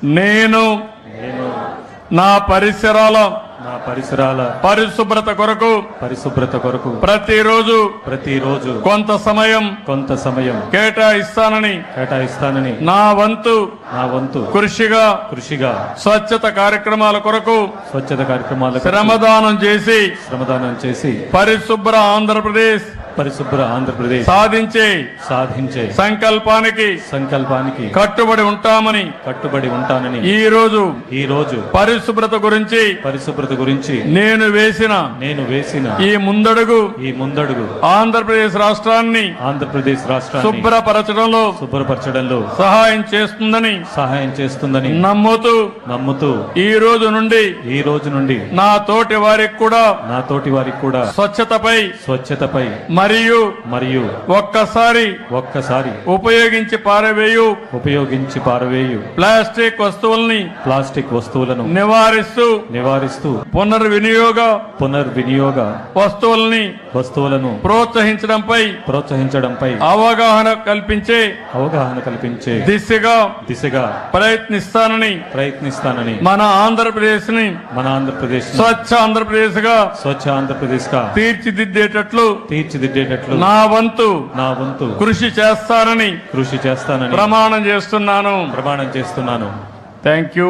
నేను నా పరిసరాల పరిశుభ్రత కొరకు ప్రతిరోజు కొంత సమయం కేటాయిస్తానని నా వంతు కృషిగా స్వచ్ఛత కార్యక్రమాల కొరకు శ్రమదానం చేసి పరిశుభ్ర ఆంధ్రప్రదేశ్ సాధించే సంకల్పానికి కట్టుబడి ఉంటానని ఈ రోజు పరిశుభ్రత గురించి నేను వేసిన ఈ ముందడుగు ఆంధ్రప్రదేశ్ రాష్ట్రాన్ని శుభ్రపరచడంలో సహాయం చేస్తుందని నమ్ముతూ ఈ రోజు నుండి నా తోటి వారికి కూడా స్వచ్ఛతపై మరియు ఒక్కసారి ఉపయోగించి పారవేయు ప్లాస్టిక్ వస్తువులను నివారిస్తూ పునర్వినియోగ వస్తువులను ప్రోత్సహించడంపై అవగాహన కల్పించే దిశగా ప్రయత్నిస్తానని మన ఆంధ్రప్రదేశ్ ని స్వచ్ఛ ఆంధ్రప్రదేశ్ గా తీర్చిదిద్దేటట్లు నా వంతు కృషి చేస్తానని ప్రమాణం చేస్తున్నాను. Thank you.